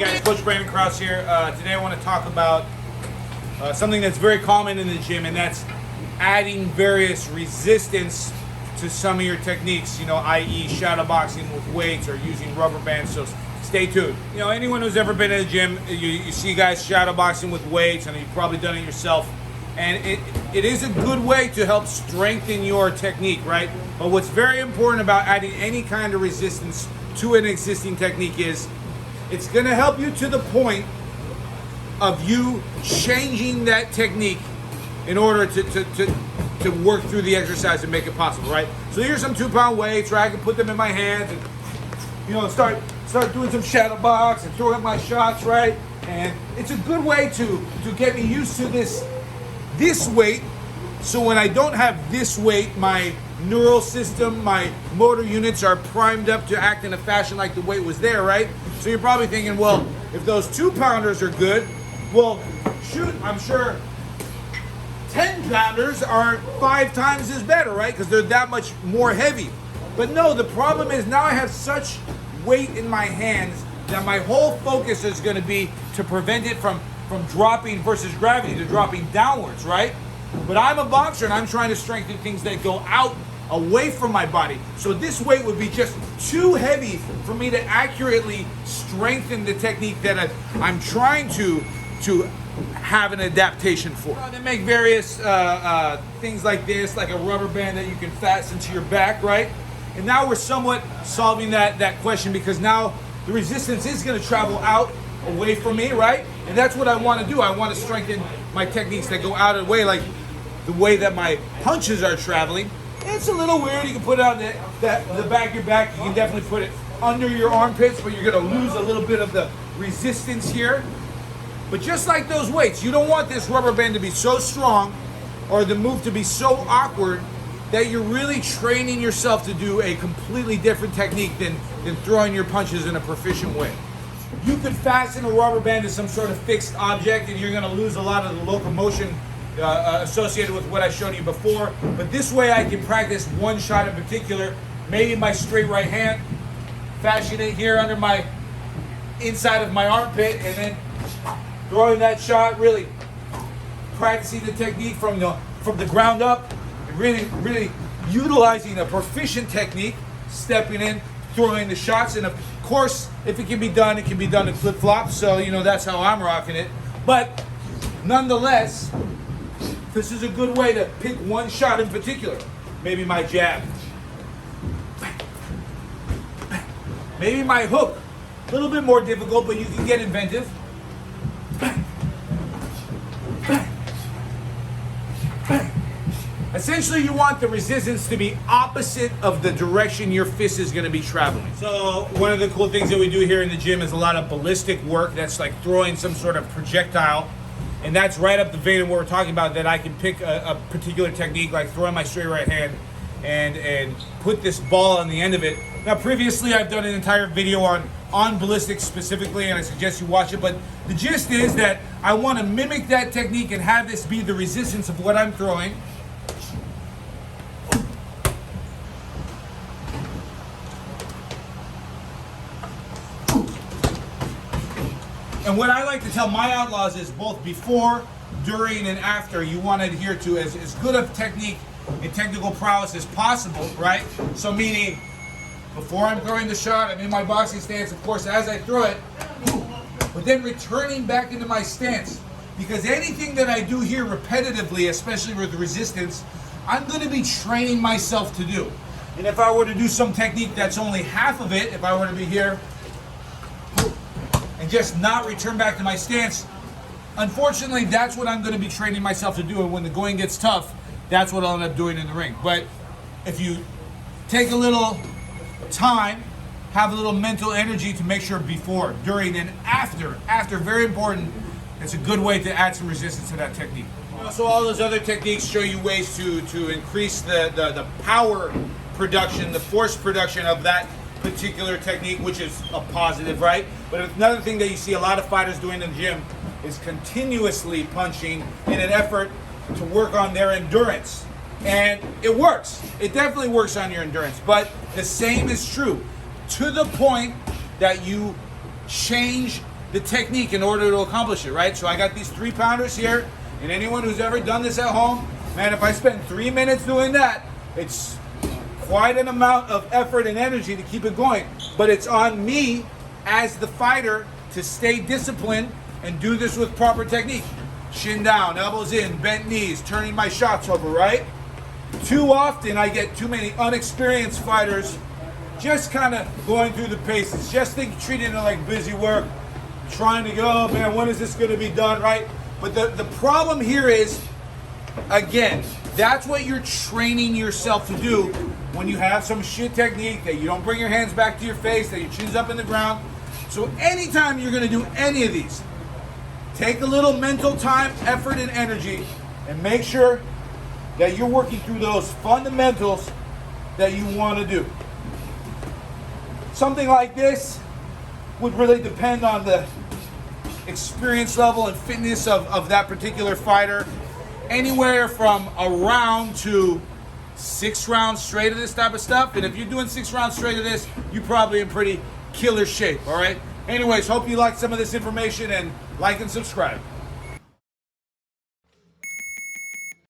guys, Coach Brandon Krause here. Today I want to talk about something that's very common in the gym, and that's adding various resistance to some of your techniques, i.e. shadow boxing with weights or using rubber bands. So stay tuned. Anyone who's ever been in the gym, you see guys shadow boxing with weights, and you've probably done it yourself. And it is a good way to help strengthen your technique, right? But what's very important about adding any kind of resistance to an existing technique is it's going to help you to the point of you changing that technique in order to work through the exercise and make it possible, right? So here's some 2-pound weights, right? I can put them in my hands and start doing some shadow box and throw up my shots, right? And it's a good way to get me used to this weight, so when I don't have this weight, my neural system, my motor units are primed up to act in a fashion like the weight was there, right? So you're probably thinking, well, if those 2-pounders are good, well, shoot, I'm sure 10-pounders are 5 times as better, right? Because they're that much more heavy. But no, the problem is now I have such weight in my hands that my whole focus is going to be to prevent it from dropping versus gravity to dropping downwards, right? But I'm a boxer and I'm trying to strengthen things that go out away from my body. So this weight would be just too heavy for me to accurately strengthen the technique that I'm trying to have an adaptation for. They make various things like this, like a rubber band that you can fasten to your back, right? And now we're somewhat solving that question, because now the resistance is going to travel out away from me, right? And that's what I want to do. I want to strengthen my techniques that go out of the way, like the way that my punches are traveling. It's a little weird. You can put it on the back of your back. You can definitely put it under your armpits, but you're going to lose a little bit of the resistance here. But just like those weights, you don't want this rubber band to be so strong or the move to be so awkward that you're really training yourself to do a completely different technique than throwing your punches in a proficient way. You could fasten a rubber band to some sort of fixed object and you're going to lose a lot of the locomotion associated with what I showed you before. But this way I can practice one shot in particular, maybe my straight right hand, fashion it here under my inside of my armpit, and then throwing that shot, really practicing the technique from the ground up, and really utilizing a proficient technique, stepping in, throwing the shots. And of course, if it can be done, it can be done in flip-flops, so that's how I'm rocking it. But nonetheless, this is a good way to pick one shot in particular. Maybe my jab, maybe my hook. A little bit more difficult, but you can get inventive. Essentially, you want the resistance to be opposite of the direction your fist is going to be traveling. So one of the cool things that we do here in the gym is a lot of ballistic work. That's like throwing some sort of projectile. And that's right up the vein of what we're talking about, that I can pick a particular technique, like throwing my straight right hand and put this ball on the end of it. Now, previously, I've done an entire video on ballistic specifically, and I suggest you watch it. But the gist is that I want to mimic that technique and have this be the resistance of what I'm throwing. And what I like to tell my outlaws is both before, during, and after, you want to adhere to as good of technique and technical prowess as possible, right? So meaning, before I'm throwing the shot, I'm in my boxing stance, of course, as I throw it, but then returning back into my stance. Because anything that I do here repetitively, especially with resistance, I'm going to be training myself to do. And if I were to do some technique that's only half of it, if I were to be here, and just not return back to my stance, unfortunately, that's what I'm going to be training myself to do. And when the going gets tough, that's what I'll end up doing in the ring. But if you take a little time, have a little mental energy to make sure before, during, and after, very important, it's a good way to add some resistance to that technique. So all those other techniques show you ways to increase the power production, the force production of that particular technique, which is a positive, right? But another thing that you see a lot of fighters doing in the gym is continuously punching in an effort to work on their endurance. And it works. It definitely works on your endurance. But the same is true to the point that you change the technique in order to accomplish it, right? So I got these 3-pounders here, and anyone who's ever done this at home, man, if I spend 3 minutes doing that, it's quite an amount of effort and energy to keep it going. But it's on me as the fighter to stay disciplined and do this with proper technique. Shin down, elbows in, bent knees, turning my shots over, right? Too often I get too many unexperienced fighters just kind of going through the paces, just treating it like busy work, trying to go, oh man, when is this going to be done, right? But the problem here is, again, that's what you're training yourself to do when you have some shit technique, that you don't bring your hands back to your face, that your chin's up in the ground. So anytime you're going to do any of these, take a little mental time, effort, and energy, and make sure that you're working through those fundamentals that you want to do. Something like this would really depend on the experience level and fitness of that particular fighter. Anywhere from a round to 6 rounds straight of this type of stuff. And if you're doing 6 rounds straight of this, you're probably in pretty killer shape, all right? Anyways, hope you liked some of this information, and like and subscribe.